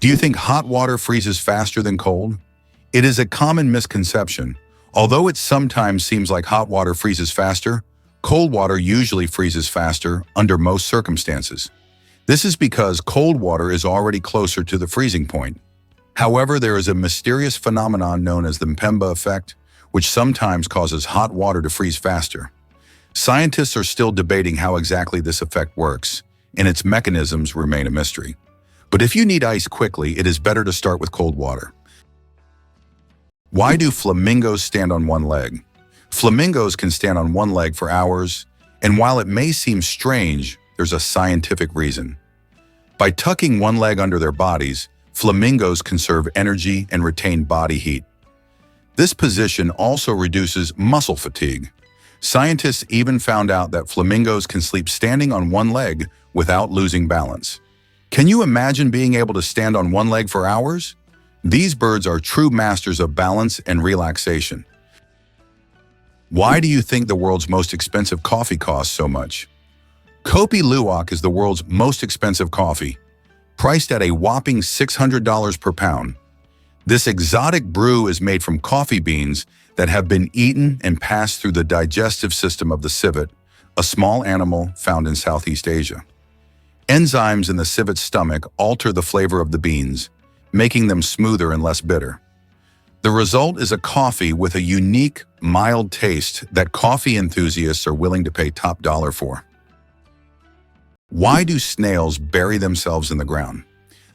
Do you think hot water freezes faster than cold? It is a common misconception. Although it sometimes seems like hot water freezes faster, cold water usually freezes faster under most circumstances. This is because cold water is already closer to the freezing point. However, there is a mysterious phenomenon known as the Mpemba effect, which sometimes causes hot water to freeze faster. Scientists are still debating how exactly this effect works, and its mechanisms remain a mystery. But if you need ice quickly, it is better to start with cold water. Why do flamingos stand on one leg? Flamingos can stand on one leg for hours, and while it may seem strange, there's a scientific reason. By tucking one leg under their bodies, flamingos conserve energy and retain body heat. This position also reduces muscle fatigue. Scientists even found out that flamingos can sleep standing on one leg without losing balance. Can you imagine being able to stand on one leg for hours? These birds are true masters of balance and relaxation. Why do you think the world's most expensive coffee costs so much? Kopi Luwak is the world's most expensive coffee, priced at a whopping $600 per pound. This exotic brew is made from coffee beans that have been eaten and passed through the digestive system of the civet, a small animal found in Southeast Asia. Enzymes in the civet's stomach alter the flavor of the beans, making them smoother and less bitter. The result is a coffee with a unique, mild taste that coffee enthusiasts are willing to pay top dollar for. Why do snails bury themselves in the ground?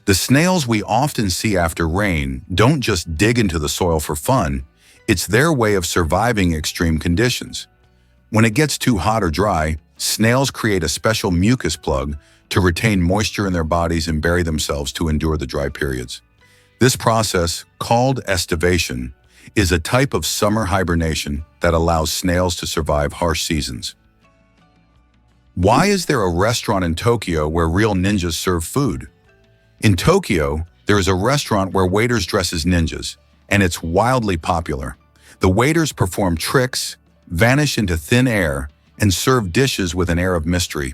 The snails we often see after rain don't just dig into the soil for fun, it's their way of surviving extreme conditions. When it gets too hot or dry, snails create a special mucus plug to retain moisture in their bodies and bury themselves to endure the dry periods. This process, called estivation, is a type of summer hibernation that allows snails to survive harsh seasons. Why is there a restaurant in Tokyo where real ninjas serve food? In Tokyo, there is a restaurant where waiters dress as ninjas, and it's wildly popular. The waiters perform tricks, vanish into thin air, and serve dishes with an air of mystery.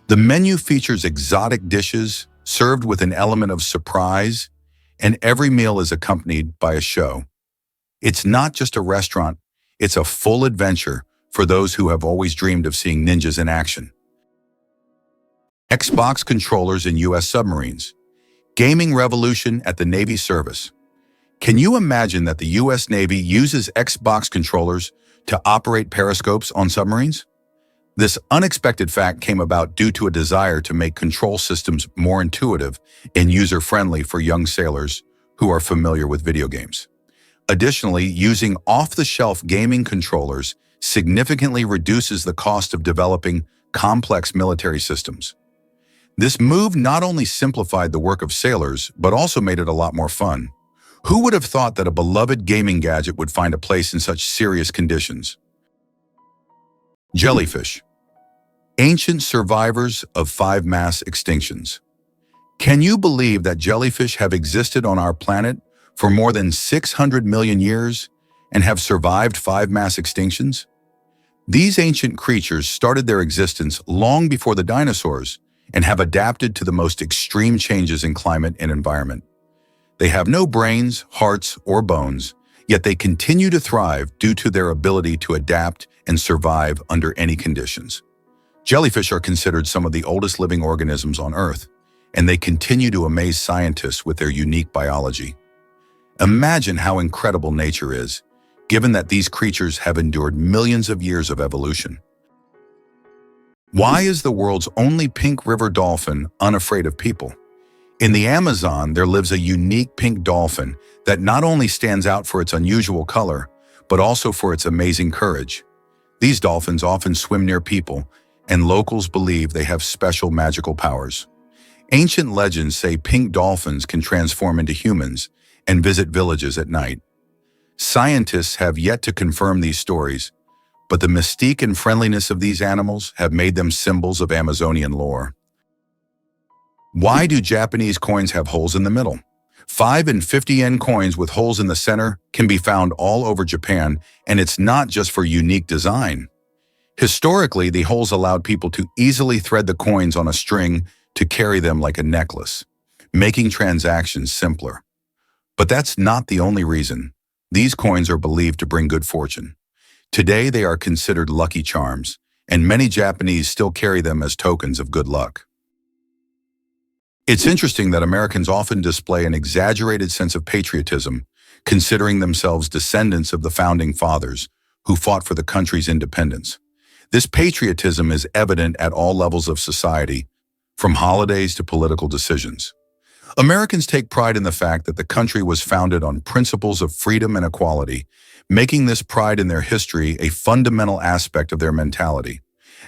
The menu features exotic dishes served with an element of surprise, and every meal is accompanied by a show. It's not just a restaurant, it's a full adventure for those who have always dreamed of seeing ninjas in action. Xbox controllers in U.S. submarines. Gaming revolution at the Navy service. Can you imagine that the U.S. Navy uses Xbox controllers to operate periscopes on submarines? This unexpected fact came about due to a desire to make control systems more intuitive and user-friendly for young sailors who are familiar with video games. Additionally, using off-the-shelf gaming controllers significantly reduces the cost of developing complex military systems. This move not only simplified the work of sailors, but also made it a lot more fun. Who would have thought that a beloved gaming gadget would find a place in such serious conditions? Jellyfish. Ancient survivors of 5 mass extinctions. Can you believe that jellyfish have existed on our planet for more than 600 million years and have survived 5 mass extinctions? These ancient creatures started their existence long before the dinosaurs and have adapted to the most extreme changes in climate and environment. They have no brains, hearts, or bones, yet they continue to thrive due to their ability to adapt and survive under any conditions. Jellyfish are considered some of the oldest living organisms on Earth, and they continue to amaze scientists with their unique biology. Imagine how incredible nature is, given that these creatures have endured millions of years of evolution. Why is the world's only pink river dolphin unafraid of people? In the Amazon, there lives a unique pink dolphin that not only stands out for its unusual color, but also for its amazing courage. These dolphins often swim near people, and locals believe they have special magical powers. Ancient legends say pink dolphins can transform into humans and visit villages at night. Scientists have yet to confirm these stories, but the mystique and friendliness of these animals have made them symbols of Amazonian lore. Why do Japanese coins have holes in the middle? 5 and 50 yen coins with holes in the center can be found all over Japan, and it's not just for unique design. Historically, the holes allowed people to easily thread the coins on a string to carry them like a necklace. making transactions simpler. But that's not the only reason. These coins are believed to bring good fortune. Today, they are considered lucky charms, and many Japanese still carry them as tokens of good luck. It's interesting that Americans often display an exaggerated sense of patriotism, considering themselves descendants of the founding fathers who fought for the country's independence. This patriotism is evident at all levels of society, from holidays to political decisions. Americans take pride in the fact that the country was founded on principles of freedom and equality, making this pride in their history a fundamental aspect of their mentality.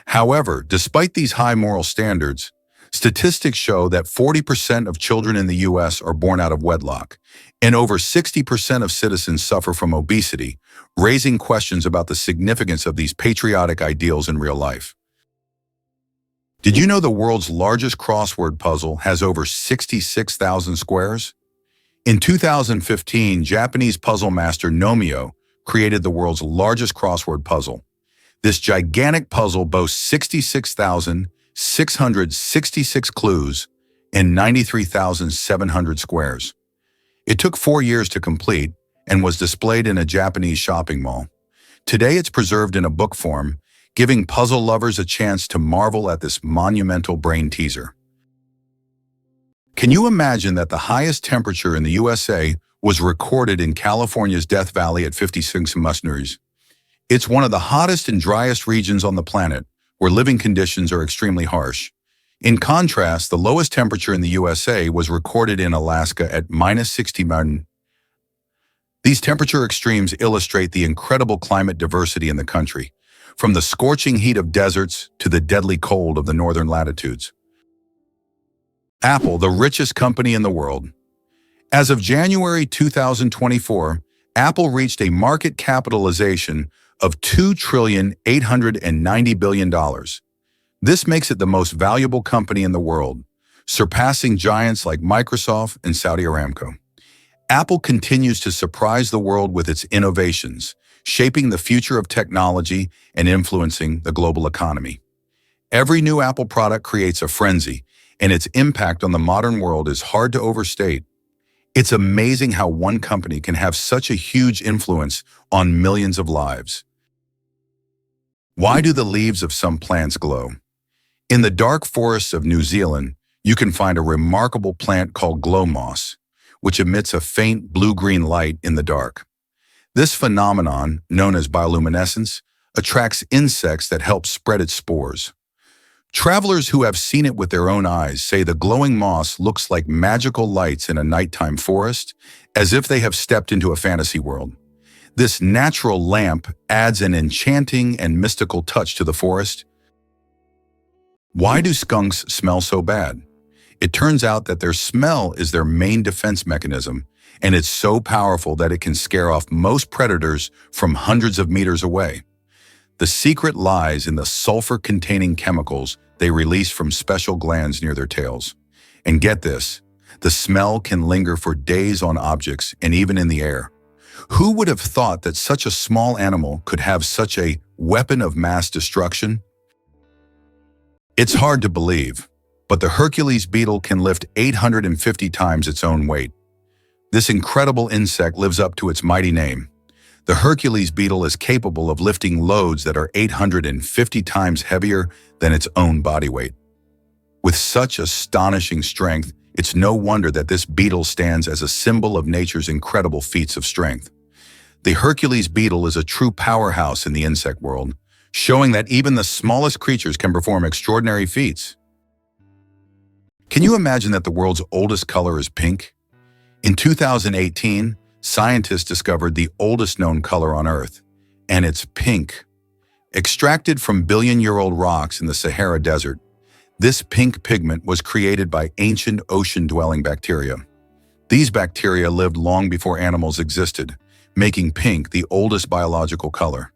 However, despite these high moral standards, statistics show that 40% of children in the U.S. are born out of wedlock, and over 60% of citizens suffer from obesity, raising questions about the significance of these patriotic ideals in real life. Did you know the world's largest crossword puzzle has over 66,000 squares? In 2015, Japanese puzzle master Nomio created the world's largest crossword puzzle. This gigantic puzzle boasts 66,666 clues and 93,700 squares. It took 4 years to complete and was displayed in a Japanese shopping mall. Today it's preserved in a book form, giving puzzle lovers a chance to marvel at this monumental brain teaser. Can you imagine that the highest temperature in the USA was recorded in California's Death Valley at 56 degrees? It's one of the hottest and driest regions on the planet, where living conditions are extremely harsh. In contrast, the lowest temperature in the USA was recorded in Alaska at -60. These temperature extremes illustrate the incredible climate diversity in the country, from the scorching heat of deserts to the deadly cold of the northern latitudes. Apple, the richest company in the world. As of January 2024, Apple reached a market capitalization of $2,890 billion. This makes it the most valuable company in the world, surpassing giants like Microsoft and Saudi Aramco. Apple continues to surprise the world with its innovations, shaping the future of technology and influencing the global economy. Every new Apple product creates a frenzy, and its impact on the modern world is hard to overstate. It's amazing how one company can have such a huge influence on millions of lives. Why do the leaves of some plants glow? In the dark forests of New Zealand, you can find a remarkable plant called glow moss, which emits a faint blue-green light in the dark. This phenomenon, known as bioluminescence, attracts insects that help spread its spores. Travelers who have seen it with their own eyes say the glowing moss looks like magical lights in a nighttime forest, as if they have stepped into a fantasy world. This natural lamp adds an enchanting and mystical touch to the forest. Why do skunks smell so bad? It turns out that their smell is their main defense mechanism, and it's so powerful that it can scare off most predators from hundreds of meters away. The secret lies in the sulfur-containing chemicals they release from special glands near their tails. And get this, the smell can linger for days on objects and even in the air. Who would have thought that such a small animal could have such a weapon of mass destruction? It's hard to believe, but the Hercules beetle can lift 850 times its own weight. This incredible insect lives up to its mighty name. The Hercules beetle is capable of lifting loads that are 850 times heavier than its own body weight. With such astonishing strength, it's no wonder that this beetle stands as a symbol of nature's incredible feats of strength. The Hercules beetle is a true powerhouse in the insect world, showing that even the smallest creatures can perform extraordinary feats. Can you imagine that the world's oldest color is pink? In 2018, scientists discovered the oldest known color on Earth, and it's pink. Extracted from billion-year-old rocks in the Sahara Desert, this pink pigment was created by ancient ocean-dwelling bacteria. These bacteria lived long before animals existed, making pink the oldest biological color.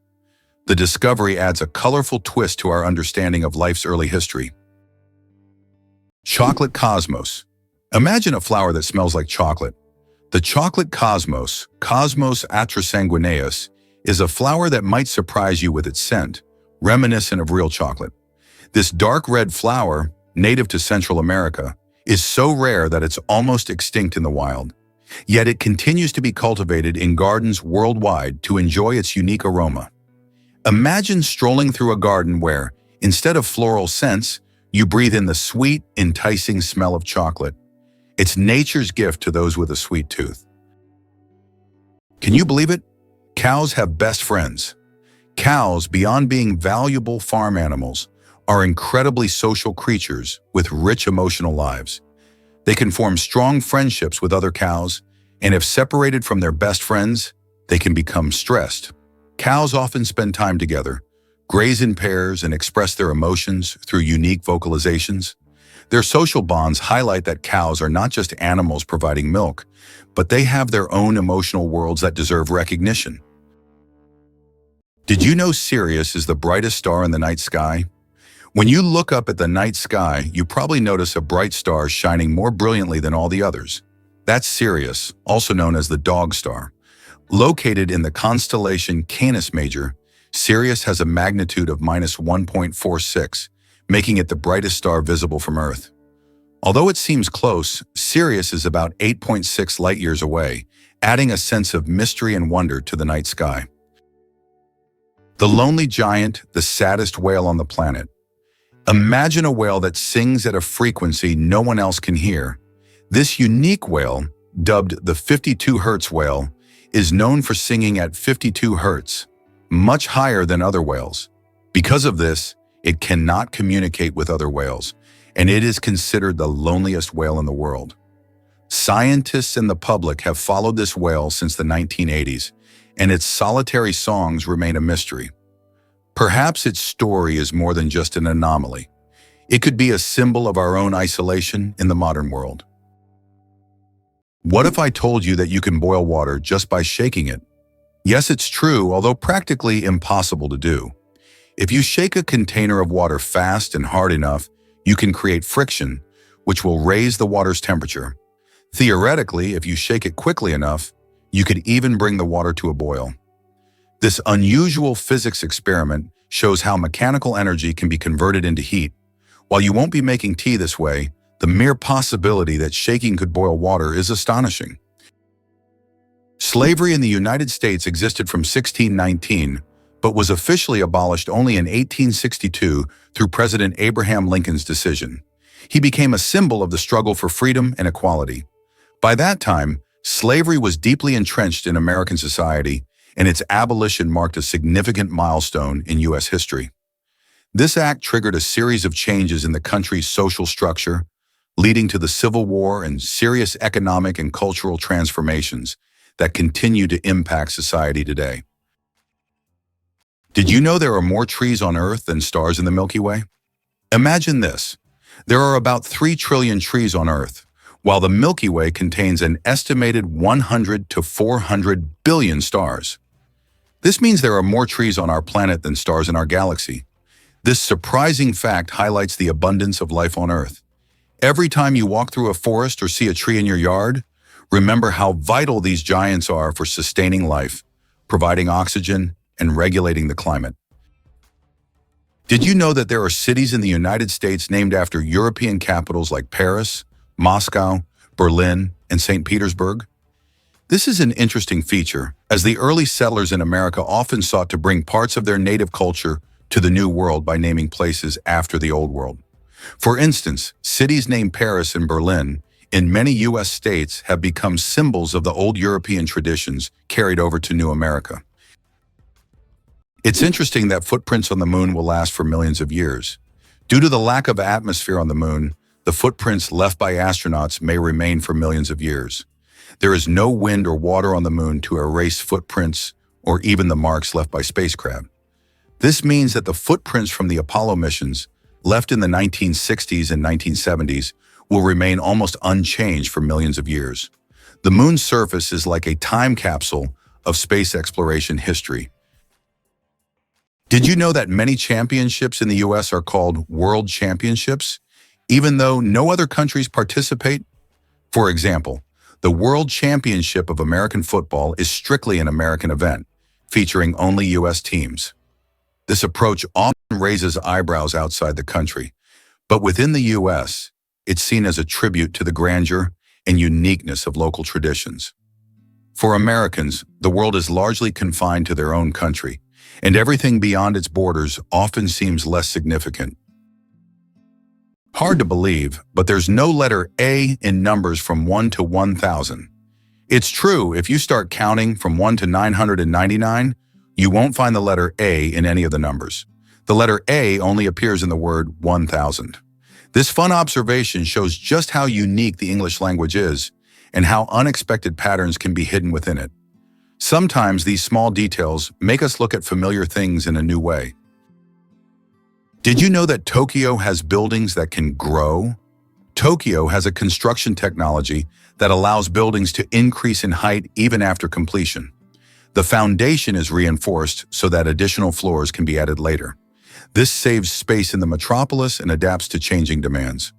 The discovery adds a colorful twist to our understanding of life's early history. Chocolate cosmos. Imagine a flower that smells like chocolate. The chocolate cosmos, Cosmos atrasanguineus, is a flower that might surprise you with its scent, reminiscent of real chocolate. This dark red flower, native to Central America, is so rare that it's almost extinct in the wild. Yet it continues to be cultivated in gardens worldwide to enjoy its unique aroma. Imagine strolling through a garden where, instead of floral scents, you breathe in the sweet, enticing smell of chocolate. It's nature's gift to those with a sweet tooth. Can you believe it? Cows have best friends. Cows, beyond being valuable farm animals, are incredibly social creatures with rich emotional lives. They can form strong friendships with other cows, and if separated from their best friends, they can become stressed. Cows often spend time together, graze in pairs, and express their emotions through unique vocalizations. Their social bonds highlight that cows are not just animals providing milk, but they have their own emotional worlds that deserve recognition. Did you know Sirius is the brightest star in the night sky? When you look up at the night sky, you probably notice a bright star shining more brilliantly than all the others. That's Sirius, also known as the dog star. Located in the constellation Canis Major, Sirius has a magnitude of -1.46, making it the brightest star visible from Earth. Although it seems close, Sirius is about 8.6 light-years away, adding a sense of mystery and wonder to the night sky. The lonely giant, the saddest whale on the planet. Imagine a whale that sings at a frequency no one else can hear. This unique whale, dubbed the 52 Hz whale, is known for singing at 52 Hz, much higher than other whales. Because of this, it cannot communicate with other whales, and it is considered the loneliest whale in the world. Scientists and the public have followed this whale since the 1980s, and its solitary songs remain a mystery. Perhaps its story is more than just an anomaly. It could be a symbol of our own isolation in the modern world. What if I told you that you can boil water just by shaking it? Yes, it's true, although practically impossible to do. If you shake a container of water fast and hard enough, you can create friction, which will raise the water's temperature. Theoretically, if you shake it quickly enough, you could even bring the water to a boil. This unusual physics experiment shows how mechanical energy can be converted into heat. While you won't be making tea this way, the mere possibility that shaking could boil water is astonishing. Slavery in the United States existed from 1619, but was officially abolished only in 1862 through President Abraham Lincoln's decision. He became a symbol of the struggle for freedom and equality. By that time, slavery was deeply entrenched in American society, and its abolition marked a significant milestone in U.S. history. This act triggered a series of changes in the country's social structure, leading to the Civil War and serious economic and cultural transformations that continue to impact society today. Did you know there are more trees on Earth than stars in the Milky Way? Imagine this. There are about 3 trillion trees on Earth, while the Milky Way contains an estimated 100 to 400 billion stars. This means there are more trees on our planet than stars in our galaxy. This surprising fact highlights the abundance of life on Earth. Every time you walk through a forest or see a tree in your yard, remember how vital these giants are for sustaining life, providing oxygen, and regulating the climate. Did you know that there are cities in the United States named after European capitals like Paris, Moscow, Berlin, and St. Petersburg? This is an interesting feature, as the early settlers in America often sought to bring parts of their native culture to the New World by naming places after the Old World. For instance, cities named Paris and Berlin in many U.S. states have become symbols of the old European traditions carried over to New America. It's interesting that footprints on the moon will last for millions of years. Due to the lack of atmosphere on the moon, the footprints left by astronauts may remain for millions of years. There is no wind or water on the moon to erase footprints or even the marks left by spacecraft. This means that the footprints from the Apollo missions, left in the 1960s and 1970s, will remain almost unchanged for millions of years. The moon's surface is like a time capsule of space exploration history. Did you know that many championships in the U.S. are called World Championships, even though no other countries participate? For example, the World Championship of American Football is strictly an American event, featuring only U.S. teams. This approach often raises eyebrows outside the country, but within the U.S., It's seen as a tribute to the grandeur and uniqueness of local traditions. For Americans, the world is largely confined to their own country, and everything beyond its borders often seems less significant. Hard to believe, but there's no letter A in numbers from 1 to 1,000. It's true, if you start counting from 1 to 999, you won't find the letter A in any of the numbers. The letter A only appears in the word 1,000. This fun observation shows just how unique the English language is and how unexpected patterns can be hidden within it. Sometimes these small details make us look at familiar things in a new way. Did you know that Tokyo has buildings that can grow? Tokyo has a construction technology that allows buildings to increase in height even after completion. The foundation is reinforced so that additional floors can be added later. This saves space in the metropolis and adapts to changing demands.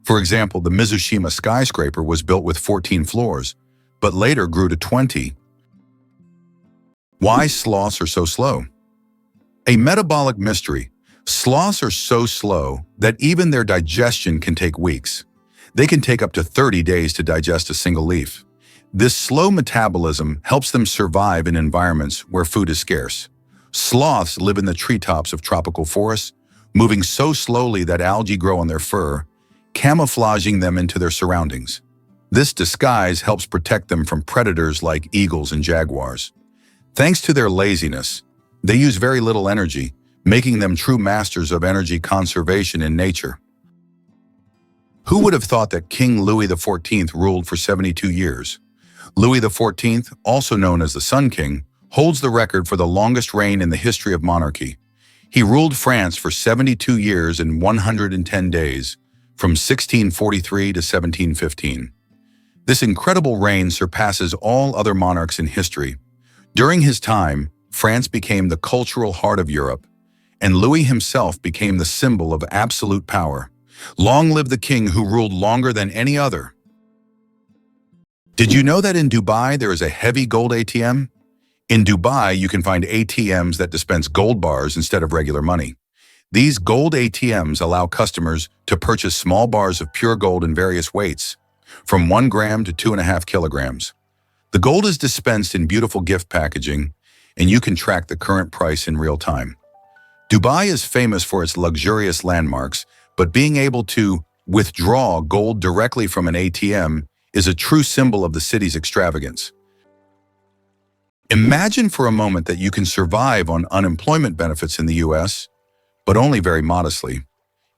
For example, the Mizushima skyscraper was built with 14 floors, but later grew to 20. Why sloths are so slow? A metabolic mystery. Sloths are so slow that even their digestion can take weeks. They can take up to 30 days to digest a single leaf. This slow metabolism helps them survive in environments where food is scarce. Sloths live in the treetops of tropical forests, moving so slowly that algae grow on their fur, camouflaging them into their surroundings. This disguise helps protect them from predators like eagles and jaguars. Thanks to their laziness, they use very little energy, making them true masters of energy conservation in nature. Who would have thought that King Louis XIV ruled for 72 years? Louis XIV, also known as the Sun King, holds the record for the longest reign in the history of monarchy. He ruled France for 72 years and 110 days, from 1643 to 1715. This incredible reign surpasses all other monarchs in history. During his time, France became the cultural heart of Europe, and Louis himself became the symbol of absolute power. Long live the king who ruled longer than any other. Did you know that in Dubai there is a heavy gold ATM? In Dubai, you can find ATMs that dispense gold bars instead of regular money. These gold ATMs allow customers to purchase small bars of pure gold in various weights, from 1 gram to 2.5 kilograms. The gold is dispensed in beautiful gift packaging, and you can track the current price in real time. Dubai is famous for its luxurious landmarks, but being able to withdraw gold directly from an ATM is a true symbol of the city's extravagance. Imagine for a moment that you can survive on unemployment benefits in the US, but only very modestly.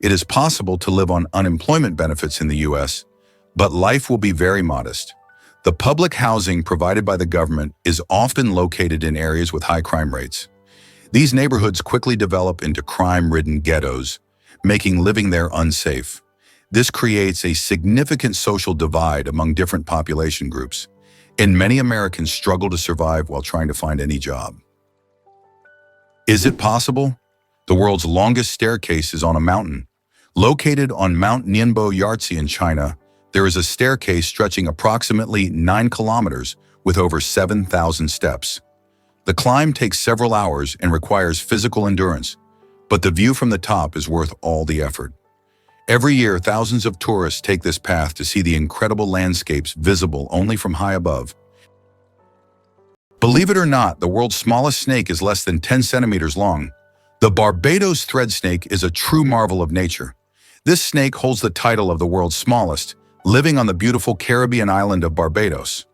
It is possible to live on unemployment benefits in the US, but life will be very modest. The public housing provided by the government is often located in areas with high crime rates. These neighborhoods quickly develop into crime-ridden ghettos, making living there unsafe. This creates a significant social divide among different population groups, and many Americans struggle to survive while trying to find any job. Is it possible? The world's longest staircase is on a mountain. Located on Mount Nianbo Yartze in China, there is a staircase stretching approximately 9 kilometers with over 7,000 steps. The climb takes several hours and requires physical endurance, but the view from the top is worth all the effort. Every year, thousands of tourists take this path to see the incredible landscapes visible only from high above. Believe it or not, the world's smallest snake is less than 10 centimeters long. The Barbados thread snake is a true marvel of nature. This snake holds the title of the world's smallest, living on the beautiful Caribbean island of Barbados.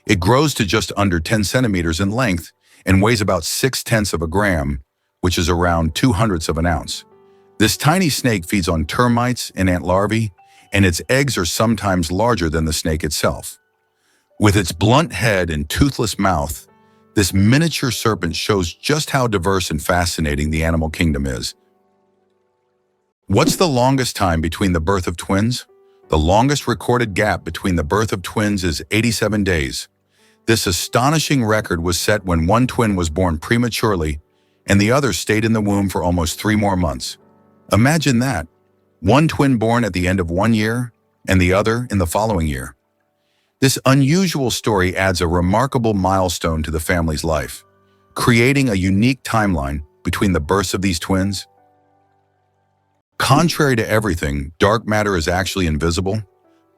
It grows to just under 10 centimeters in length and weighs about 0.6 of a gram, which is around 0.02 of an ounce. This tiny snake feeds on termites and ant larvae, and its eggs are sometimes larger than the snake itself. With its blunt head and toothless mouth, this miniature serpent shows just how diverse and fascinating the animal kingdom is. What's the longest time between the birth of twins? The longest recorded gap between the birth of twins is 87 days. This astonishing record was set when one twin was born prematurely and the other stayed in the womb for almost 3 more months. Imagine that, one twin born at the end of 1 year and the other in the following year. This unusual story adds a remarkable milestone to the family's life, creating a unique timeline between the births of these twins. Contrary to everything, dark matter is actually invisible.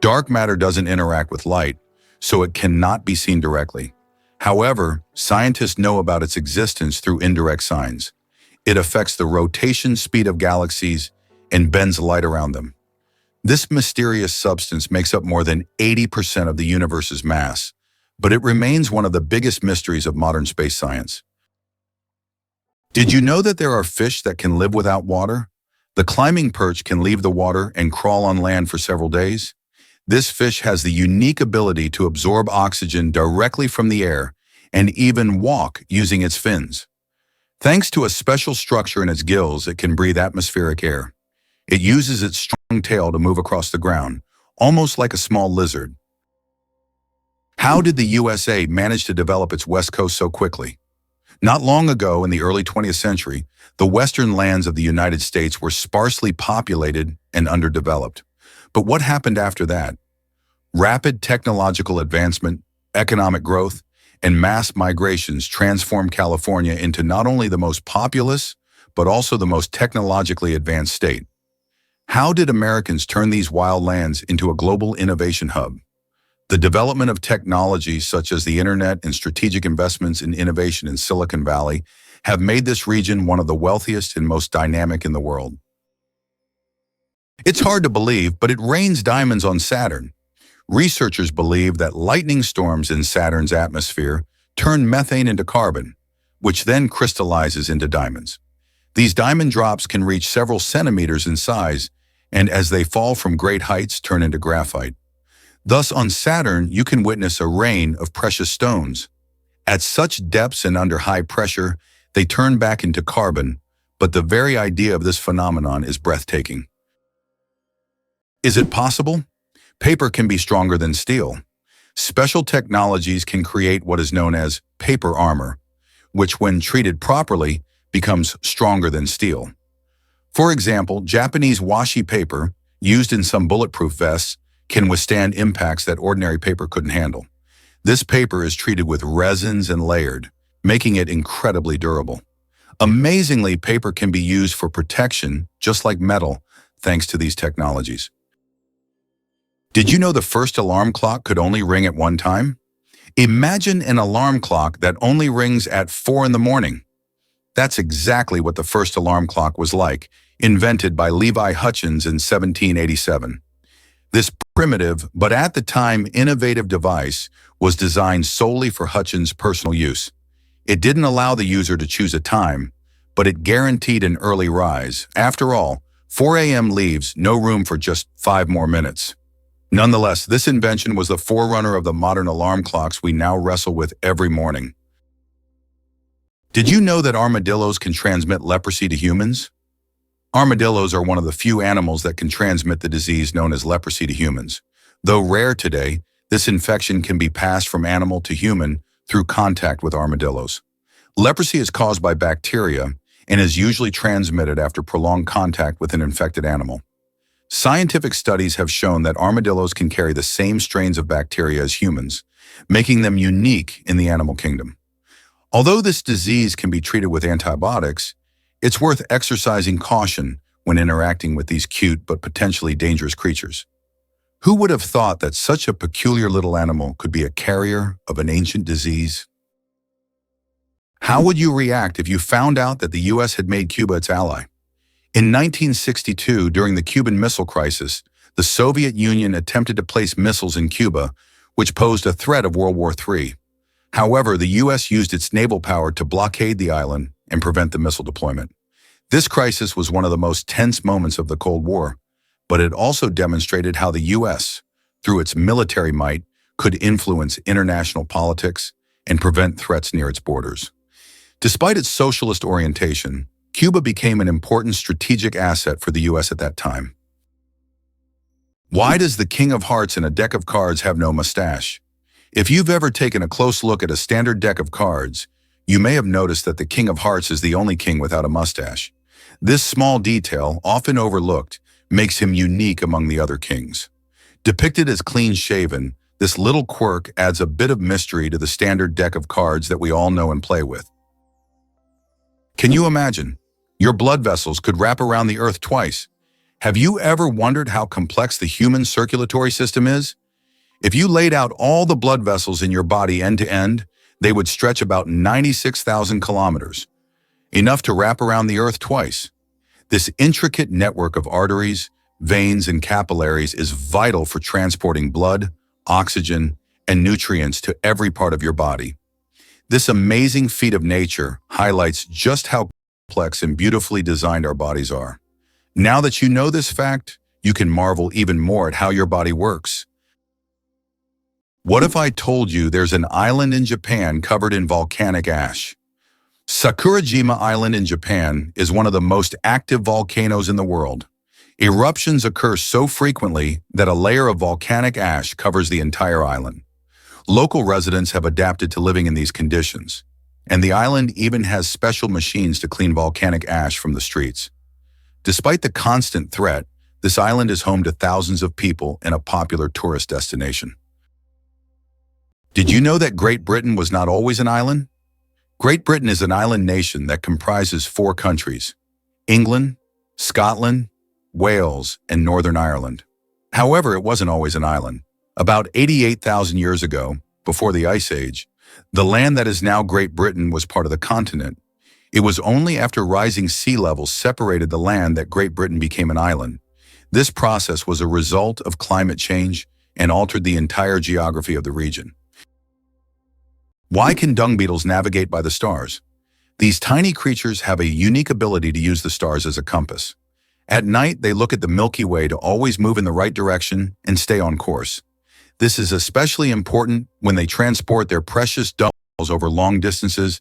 Dark matter doesn't interact with light, so it cannot be seen directly. However, scientists know about its existence through indirect signs. It affects the rotation speed of galaxies and bends light around them. This mysterious substance makes up more than 80% of the universe's mass, but it remains one of the biggest mysteries of modern space science. Did you know that there are fish that can live without water? The climbing perch can leave the water and crawl on land for several days. This fish has the unique ability to absorb oxygen directly from the air and even walk using its fins. Thanks to a special structure in its gills, it can breathe atmospheric air. It uses its strong tail to move across the ground, almost like a small lizard. How did the USA manage to develop its west coast so quickly? Not long ago, in the early 20th century, the western lands of the United States were sparsely populated and underdeveloped. But what happened after that? Rapid technological advancement, economic growth, and mass migrations transformed California into not only the most populous, but also the most technologically advanced state. How did Americans turn these wild lands into a global innovation hub? The development of technologies such as the internet and strategic investments in innovation in Silicon Valley have made this region one of the wealthiest and most dynamic in the world. It's hard to believe, but it rains diamonds on Saturn. Researchers believe that lightning storms in Saturn's atmosphere turn methane into carbon, which then crystallizes into diamonds. These diamond drops can reach several centimeters in size, and as they fall from great heights, turn into graphite. Thus, on Saturn, you can witness a rain of precious stones. At such depths and under high pressure, they turn back into carbon, but the very idea of this phenomenon is breathtaking. Is it possible? Paper can be stronger than steel. Special technologies can create what is known as paper armor, which when treated properly becomes stronger than steel. For example, Japanese washi paper, used in some bulletproof vests, can withstand impacts that ordinary paper couldn't handle. This paper is treated with resins and layered, making it incredibly durable. Amazingly, paper can be used for protection, just like metal, thanks to these technologies. Did you know the first alarm clock could only ring at one time? Imagine an alarm clock that only rings at 4 in the morning. That's exactly what the first alarm clock was like, invented by Levi Hutchins in 1787. This primitive, but at the time innovative device was designed solely for Hutchins' personal use. It didn't allow the user to choose a time, but it guaranteed an early rise. After all, 4 a.m. leaves no room for just 5 more minutes. Nonetheless, this invention was the forerunner of the modern alarm clocks we now wrestle with every morning. Did you know that armadillos can transmit leprosy to humans? Armadillos are one of the few animals that can transmit the disease known as leprosy to humans. Though rare today, this infection can be passed from animal to human through contact with armadillos. Leprosy is caused by bacteria and is usually transmitted after prolonged contact with an infected animal. Scientific studies have shown that armadillos can carry the same strains of bacteria as humans, making them unique in the animal kingdom. Although this disease can be treated with antibiotics, it's worth exercising caution when interacting with these cute but potentially dangerous creatures. Who would have thought that such a peculiar little animal could be a carrier of an ancient disease? How would you react if you found out that the US had made Cuba its ally? In 1962, during the Cuban Missile Crisis, the Soviet Union attempted to place missiles in Cuba, which posed a threat of World War III. However, the U.S. used its naval power to blockade the island and prevent the missile deployment. This crisis was one of the most tense moments of the Cold War, but it also demonstrated how the U.S., through its military might, could influence international politics and prevent threats near its borders. Despite its socialist orientation, Cuba became an important strategic asset for the U.S. at that time. Why does the King of Hearts in a deck of cards have no mustache? If you've ever taken a close look at a standard deck of cards, you may have noticed that the King of Hearts is the only king without a mustache. This small detail, often overlooked, makes him unique among the other kings. Depicted as clean-shaven, this little quirk adds a bit of mystery to the standard deck of cards that we all know and play with. Can you imagine? Your blood vessels could wrap around the Earth twice, Have you ever wondered how complex the human circulatory system is? If you laid out all the blood vessels in your body end to end, they would stretch about 96,000 kilometers, enough to wrap around the Earth twice. This intricate network of arteries, veins, and capillaries is vital for transporting blood, oxygen, and nutrients to every part of your body. This amazing feat of nature highlights just how complex and beautifully designed our bodies are. Now that you know this fact, you can marvel even more at how your body works. What if I told you there's an island in Japan covered in volcanic ash? Sakurajima Island in Japan is one of the most active volcanoes in the world. Eruptions occur so frequently that a layer of volcanic ash covers the entire island. Local residents have adapted to living in these conditions, and the island even has special machines to clean volcanic ash from the streets. Despite the constant threat, this island is home to thousands of people and a popular tourist destination. Did you know that Great Britain was not always an island? Great Britain is an island nation that comprises 4 countries: England, Scotland, Wales, and Northern Ireland. However, it wasn't always an island. About 88,000 years ago, before the Ice Age, the land that is now Great Britain was part of the continent. It was only after rising sea levels separated the land that Great Britain became an island. This process was a result of climate change and altered the entire geography of the region. Why can dung beetles navigate by the stars? These tiny creatures have a unique ability to use the stars as a compass. At night, they look at the Milky Way to always move in the right direction and stay on course. This is especially important when they transport their precious dung beetles over long distances,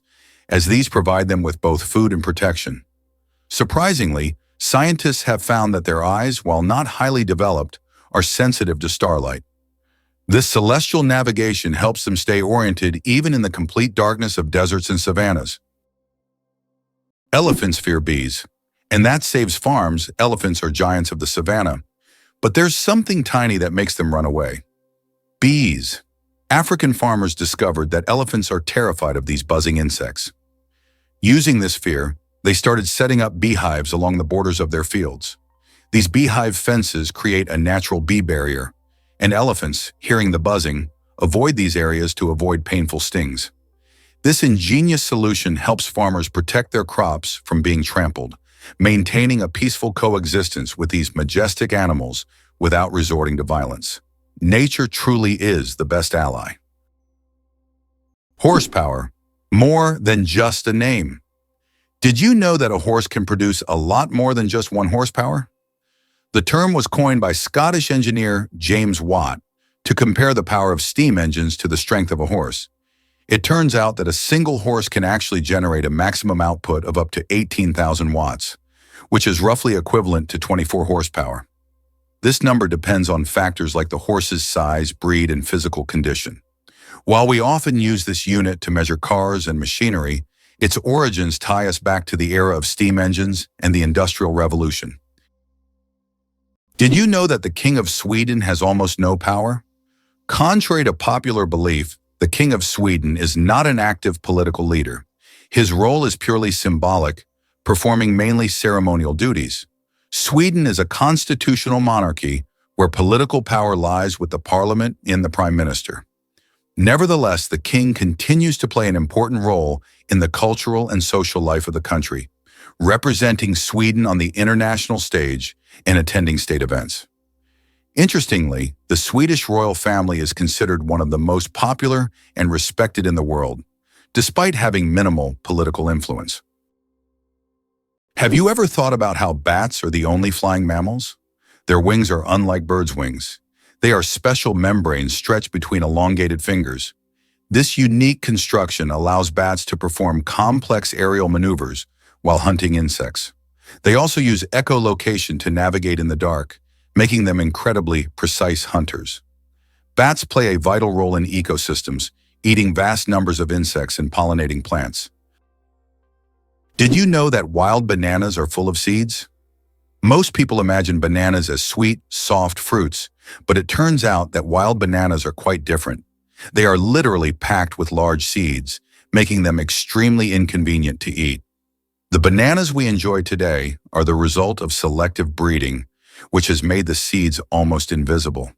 as these provide them with both food and protection. Surprisingly, scientists have found that their eyes, while not highly developed, are sensitive to starlight. This celestial navigation helps them stay oriented even in the complete darkness of deserts and savannas. Elephants fear bees, and that saves farms. Elephants are giants of the savannah, but there's something tiny that makes them run away. Bees. African farmers discovered that elephants are terrified of these buzzing insects. Using this fear, they started setting up beehives along the borders of their fields. These beehive fences create a natural bee barrier, and elephants, hearing the buzzing, avoid these areas to avoid painful stings. This ingenious solution helps farmers protect their crops from being trampled, maintaining a peaceful coexistence with these majestic animals without resorting to violence. Nature truly is the best ally. Horsepower. More than just a name. Did you know that a horse can produce a lot more than just 1 horsepower? The term was coined by Scottish engineer James Watt to compare the power of steam engines to the strength of a horse. It turns out that a single horse can actually generate a maximum output of up to 18,000 watts, which is roughly equivalent to 24 horsepower. This number depends on factors like the horse's size, breed, and physical condition. While we often use this unit to measure cars and machinery, its origins tie us back to the era of steam engines and the Industrial Revolution. Did you know that the King of Sweden has almost no power? Contrary to popular belief, the King of Sweden is not an active political leader. His role is purely symbolic, performing mainly ceremonial duties. Sweden is a constitutional monarchy where political power lies with the parliament and the prime minister. Nevertheless, the king continues to play an important role in the cultural and social life of the country, representing Sweden on the international stage and attending state events. Interestingly, the Swedish royal family is considered one of the most popular and respected in the world, despite having minimal political influence. Have you ever thought about how bats are the only flying mammals? Their wings are unlike birds' wings. They are special membranes stretched between elongated fingers. This unique construction allows bats to perform complex aerial maneuvers while hunting insects. They also use echolocation to navigate in the dark, making them incredibly precise hunters. Bats play a vital role in ecosystems, eating vast numbers of insects and pollinating plants. Did you know that wild bananas are full of seeds? Most people imagine bananas as sweet, soft fruits, but it turns out that wild bananas are quite different. They are literally packed with large seeds, making them extremely inconvenient to eat. The bananas we enjoy today are the result of selective breeding, which has made the seeds almost invisible.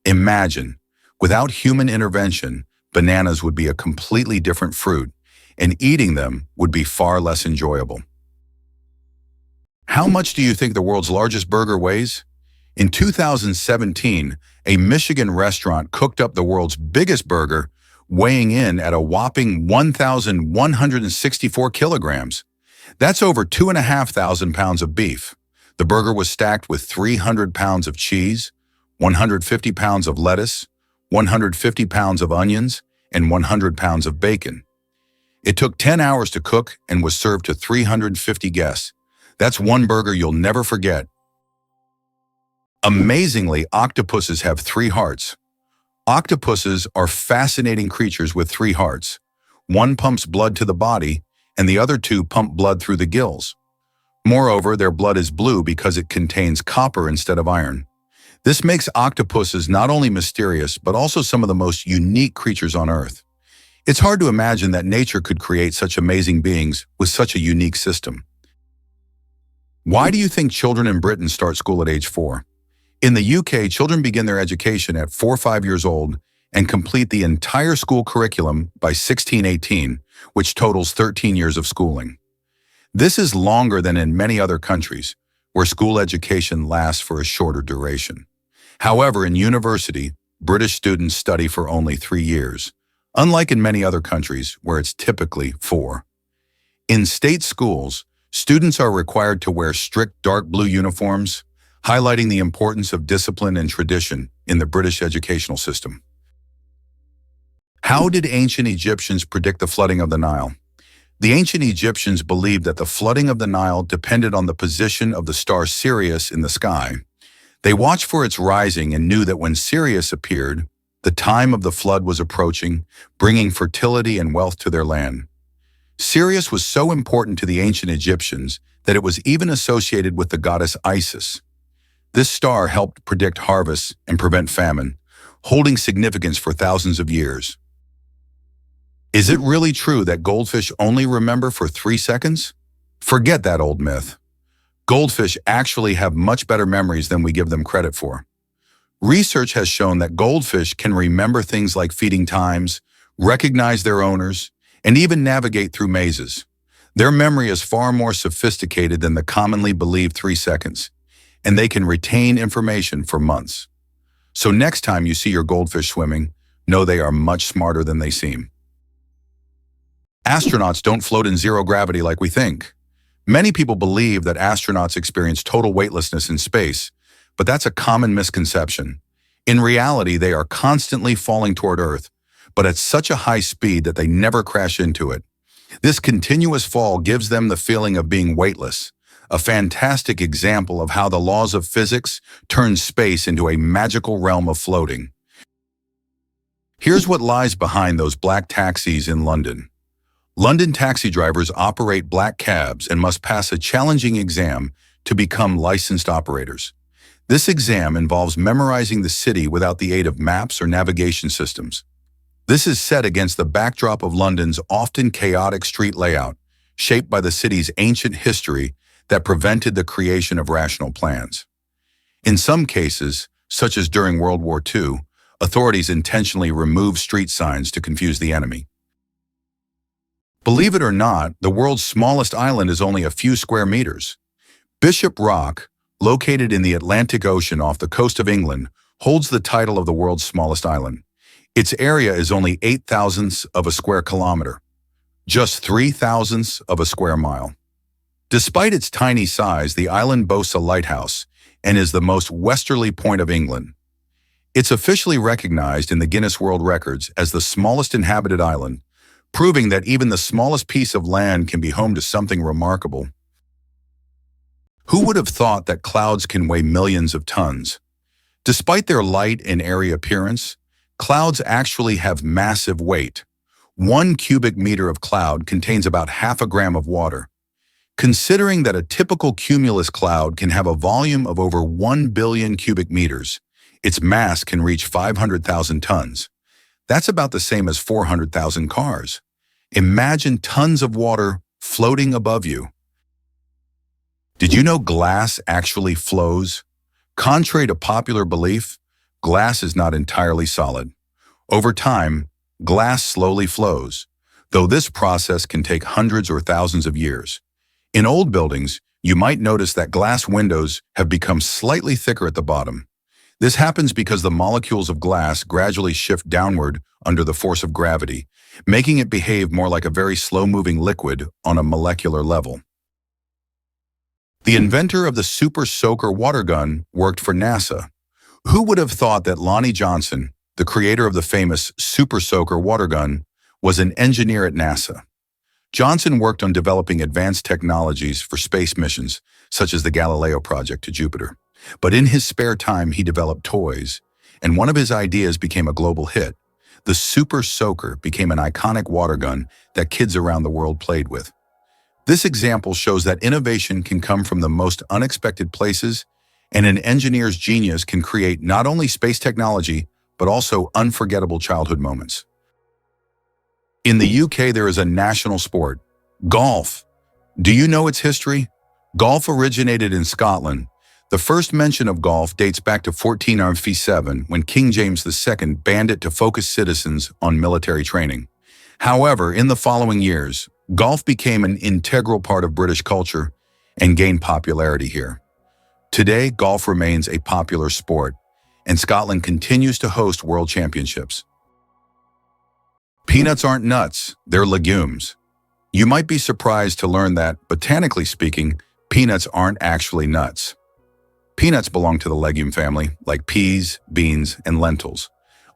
Imagine, without human intervention, bananas would be a completely different fruit, and eating them would be far less enjoyable. How much do you think the world's largest burger weighs? In 2017, a Michigan restaurant cooked up the world's biggest burger, weighing in at a whopping 1,164 kilograms. That's over 2,500 pounds of beef. The burger was stacked with 300 pounds of cheese, 150 pounds of lettuce, 150 pounds of onions, and 100 pounds of bacon. It took 10 hours to cook and was served to 350 guests. That's one burger you'll never forget. Amazingly, octopuses have 3 hearts. Octopuses are fascinating creatures with 3 hearts. One pumps blood to the body, and the other 2 pump blood through the gills. Moreover, their blood is blue because it contains copper instead of iron. This makes octopuses not only mysterious, but also some of the most unique creatures on Earth. It's hard to imagine that nature could create such amazing beings with such a unique system. Why do you think children in Britain start school at age 4? In the UK, children begin their education at 4 or 5 years old and complete the entire school curriculum by 16-18, which totals 13 years of schooling. This is longer than in many other countries, where school education lasts for a shorter duration. However, in university, British students study for only 3 years, unlike in many other countries where it's typically 4. In state schools, students are required to wear strict dark blue uniforms, highlighting the importance of discipline and tradition in the British educational system. How did ancient Egyptians predict the flooding of the Nile? The ancient Egyptians believed that the flooding of the Nile depended on the position of the star Sirius in the sky. They watched for its rising and knew that when Sirius appeared, the time of the flood was approaching, bringing fertility and wealth to their land. Sirius was so important to the ancient Egyptians that it was even associated with the goddess Isis. This star helped predict harvests and prevent famine, holding significance for thousands of years. Is it really true that goldfish only remember for 3 seconds? Forget that old myth. Goldfish actually have much better memories than we give them credit for. Research has shown that goldfish can remember things like feeding times, recognize their owners, and even navigate through mazes. Their memory is far more sophisticated than the commonly believed 3 seconds, and they can retain information for months. So next time you see your goldfish swimming, know they are much smarter than they seem. Astronauts don't float in zero gravity like we think. Many people believe that astronauts experience total weightlessness in space, but that's a common misconception. In reality, they are constantly falling toward Earth, but at such a high speed that they never crash into it. This continuous fall gives them the feeling of being weightless, a fantastic example of how the laws of physics turn space into a magical realm of floating. Here's what lies behind those black taxis in London. London taxi drivers operate black cabs and must pass a challenging exam to become licensed operators. This exam involves memorizing the city without the aid of maps or navigation systems. This is set against the backdrop of London's often chaotic street layout, shaped by the city's ancient history that prevented the creation of rational plans. In some cases, such as during World War II, authorities intentionally removed street signs to confuse the enemy. Believe it or not, the world's smallest island is only a few square meters. Bishop Rock, located in the Atlantic Ocean off the coast of England, holds the title of the world's smallest island. Its area is only 8/1000ths of a square kilometer, just 3/1000ths of a square mile. Despite its tiny size, the island boasts a lighthouse and is the most westerly point of England. It's officially recognized in the Guinness World Records as the smallest inhabited island, proving that even the smallest piece of land can be home to something remarkable. Who would have thought that clouds can weigh millions of tons? Despite their light and airy appearance, clouds actually have massive weight. 1 cubic meter of cloud contains about half a gram of water. Considering that a typical cumulus cloud can have a volume of over 1 billion cubic meters, its mass can reach 500,000 tons. That's about the same as 400,000 cars. Imagine tons of water floating above you. Did you know glass actually flows? Contrary to popular belief, glass is not entirely solid. Over time, glass slowly flows, though this process can take hundreds or thousands of years. In old buildings, you might notice that glass windows have become slightly thicker at the bottom. This happens because the molecules of glass gradually shift downward under the force of gravity, making it behave more like a very slow-moving liquid on a molecular level. The inventor of the Super Soaker water gun worked for NASA. Who would have thought that Lonnie Johnson, the creator of the famous Super Soaker water gun, was an engineer at NASA? Johnson worked on developing advanced technologies for space missions, such as the Galileo project to Jupiter. But in his spare time, he developed toys, and one of his ideas became a global hit. The Super Soaker became an iconic water gun that kids around the world played with. This example shows that innovation can come from the most unexpected places, and an engineer's genius can create not only space technology, but also unforgettable childhood moments. In the UK, there is a national sport, golf. Do you know its history? Golf originated in Scotland. The first mention of golf dates back to 1497, when King James II banned it to focus citizens on military training. However, in the following years, golf became an integral part of British culture and gained popularity here. Today, golf remains a popular sport, and Scotland continues to host world championships. Peanuts aren't nuts, they're legumes. You might be surprised to learn that, botanically speaking, peanuts aren't actually nuts. Peanuts belong to the legume family, like peas, beans, and lentils.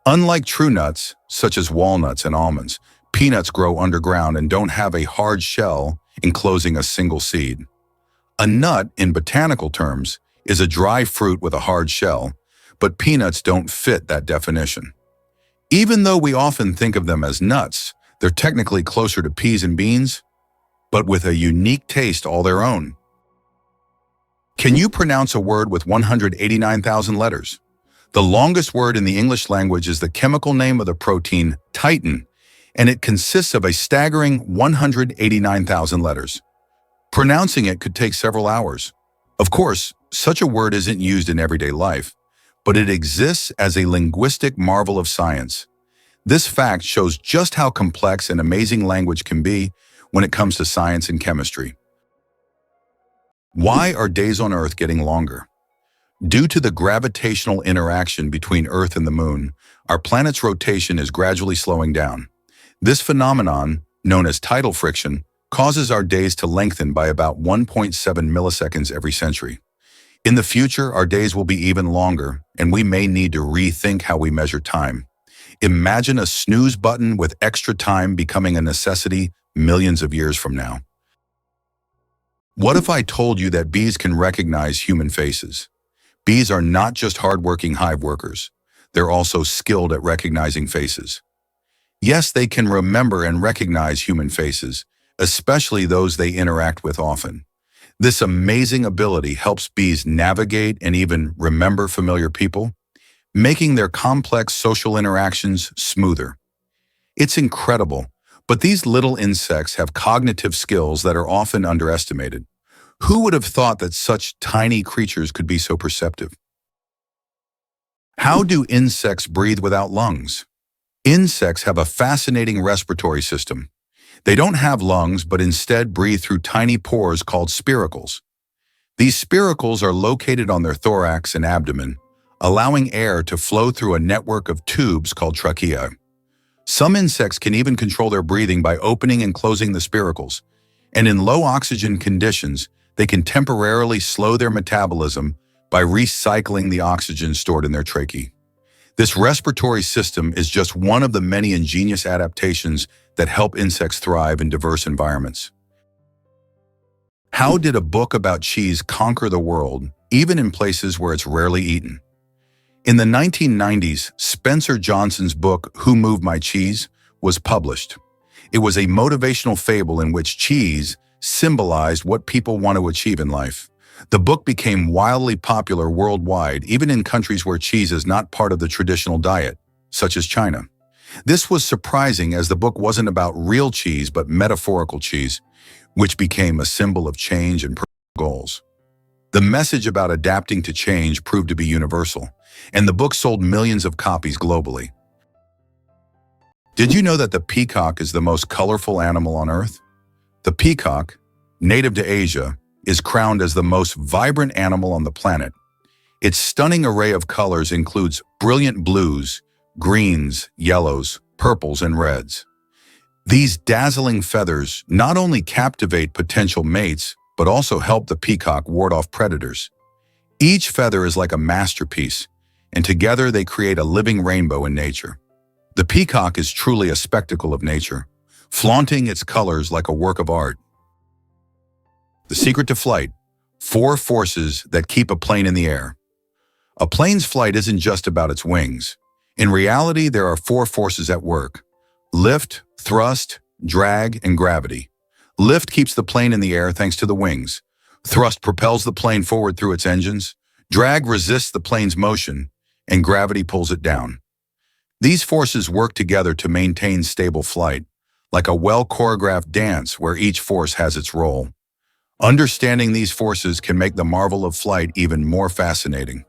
Unlike true nuts, such as walnuts and almonds, peanuts grow underground and don't have a hard shell enclosing a single seed. A nut, in botanical terms, is a dry fruit with a hard shell, but peanuts don't fit that definition. Even though we often think of them as nuts, they're technically closer to peas and beans, but with a unique taste all their own. Can you pronounce a word with 189,000 letters? The longest word in the English language is the chemical name of the protein titin, and it consists of a staggering 189,000 letters. Pronouncing it could take several hours. Of course, such a word isn't used in everyday life, but it exists as a linguistic marvel of science. This fact shows just how complex and amazing language can be when it comes to science and chemistry. Why are days on Earth getting longer? Due to the gravitational interaction between Earth and the Moon, our planet's rotation is gradually slowing down. This phenomenon, known as tidal friction, causes our days to lengthen by about 1.7 milliseconds every century. In the future, our days will be even longer, and we may need to rethink how we measure time. Imagine a snooze button with extra time becoming a necessity millions of years from now. What if I told you that bees can recognize human faces? Bees are not just hardworking hive workers. They're also skilled at recognizing faces. Yes, they can remember and recognize human faces, especially those they interact with often. This amazing ability helps bees navigate and even remember familiar people, making their complex social interactions smoother. It's incredible, but these little insects have cognitive skills that are often underestimated. Who would have thought that such tiny creatures could be so perceptive? How do insects breathe without lungs? Insects have a fascinating respiratory system. They don't have lungs, but instead breathe through tiny pores called spiracles. These spiracles are located on their thorax and abdomen, allowing air to flow through a network of tubes called tracheae. Some insects can even control their breathing by opening and closing the spiracles, and in low oxygen conditions, they can temporarily slow their metabolism by recycling the oxygen stored in their tracheae. This respiratory system is just one of the many ingenious adaptations that help insects thrive in diverse environments. How did a book about cheese conquer the world, even in places where it's rarely eaten? In the 1990s, Spencer Johnson's book, Who Moved My Cheese, was published. It was a motivational fable in which cheese symbolized what people want to achieve in life. The book became wildly popular worldwide, even in countries where cheese is not part of the traditional diet, such as China. This was surprising as the book wasn't about real cheese but metaphorical cheese, which became a symbol of change and personal goals. The message about adapting to change proved to be universal, and the book sold millions of copies globally. Did you know that the peacock is the most colorful animal on Earth? The peacock, native to Asia, is crowned as the most vibrant animal on the planet. Its stunning array of colors includes brilliant blues, greens, yellows, purples, and reds. These dazzling feathers not only captivate potential mates, but also help the peacock ward off predators. Each feather is like a masterpiece, and together they create a living rainbow in nature. The peacock is truly a spectacle of nature, flaunting its colors like a work of art. The secret to flight: 4 forces that keep a plane in the air. A plane's flight isn't just about its wings. In reality, there are 4 forces at work: lift, thrust, drag, and gravity. Lift keeps the plane in the air thanks to the wings. Thrust propels the plane forward through its engines. Drag resists the plane's motion, and gravity pulls it down. These forces work together to maintain stable flight, like a well-choreographed dance where each force has its role. Understanding these forces can make the marvel of flight even more fascinating.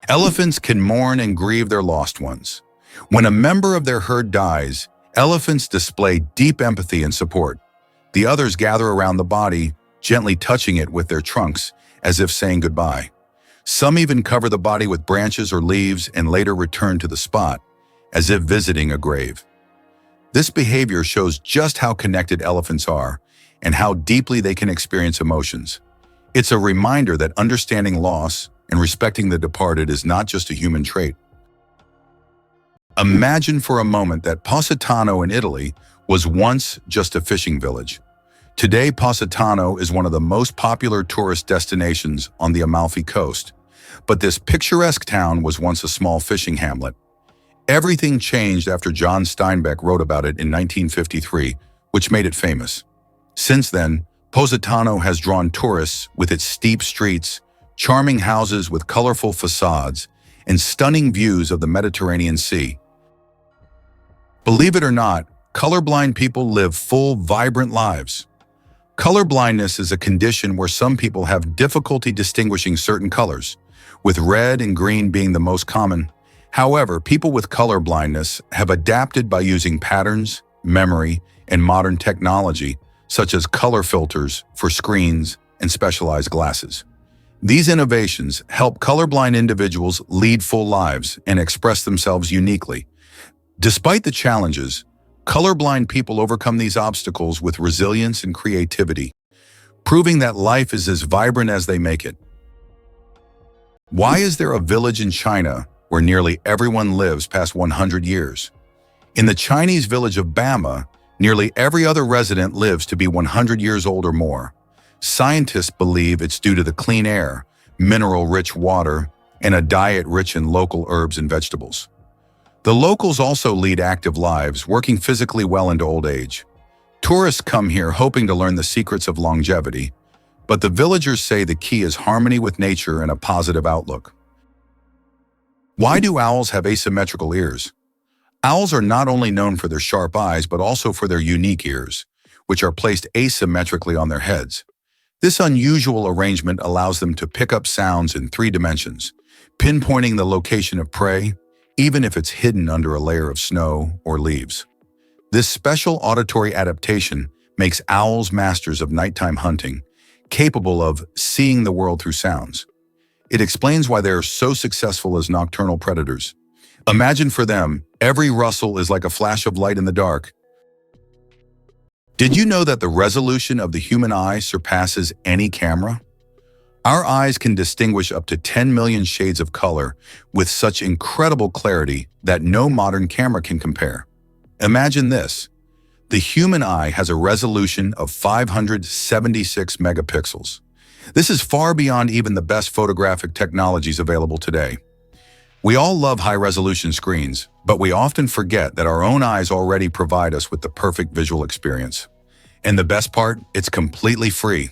Elephants can mourn and grieve their lost ones. When a member of their herd dies, elephants display deep empathy and support. The others gather around the body, gently touching it with their trunks, as if saying goodbye. Some even cover the body with branches or leaves and later return to the spot, as if visiting a grave. This behavior shows just how connected elephants are and how deeply they can experience emotions. It's a reminder that understanding loss and respecting the departed is not just a human trait. Imagine for a moment that Positano in Italy was once just a fishing village. Today, Positano is one of the most popular tourist destinations on the Amalfi Coast. But this picturesque town was once a small fishing hamlet. Everything changed after John Steinbeck wrote about it in 1953, which made it famous. Since then, Positano has drawn tourists with its steep streets, charming houses with colorful facades, and stunning views of the Mediterranean Sea. Believe it or not, colorblind people live full, vibrant lives. Colorblindness is a condition where some people have difficulty distinguishing certain colors, with red and green being the most common. However, people with color blindness have adapted by using patterns, memory, and modern technology, such as color filters for screens and specialized glasses. These innovations help colorblind individuals lead full lives and express themselves uniquely. Despite the challenges, colorblind people overcome these obstacles with resilience and creativity, proving that life is as vibrant as they make it. Why is there a village in China where nearly everyone lives past 100 years? In the Chinese village of Bama, nearly every other resident lives to be 100 years old or more. Scientists believe it's due to the clean air, mineral-rich water, and a diet rich in local herbs and vegetables. The locals also lead active lives, working physically well into old age. Tourists come here hoping to learn the secrets of longevity, but the villagers say the key is harmony with nature and a positive outlook. Why do owls have asymmetrical ears? Owls are not only known for their sharp eyes, but also for their unique ears, which are placed asymmetrically on their heads. This unusual arrangement allows them to pick up sounds in 3 dimensions, pinpointing the location of prey, even if it's hidden under a layer of snow or leaves. This special auditory adaptation makes owls masters of nighttime hunting, capable of seeing the world through sounds. It explains why they are so successful as nocturnal predators. Imagine for them, every rustle is like a flash of light in the dark. Did you know that the resolution of the human eye surpasses any camera? Our eyes can distinguish up to 10 million shades of color with such incredible clarity that no modern camera can compare. Imagine this. The human eye has a resolution of 576 megapixels. This is far beyond even the best photographic technologies available today. We all love high-resolution screens, but we often forget that our own eyes already provide us with the perfect visual experience. And the best part, it's completely free.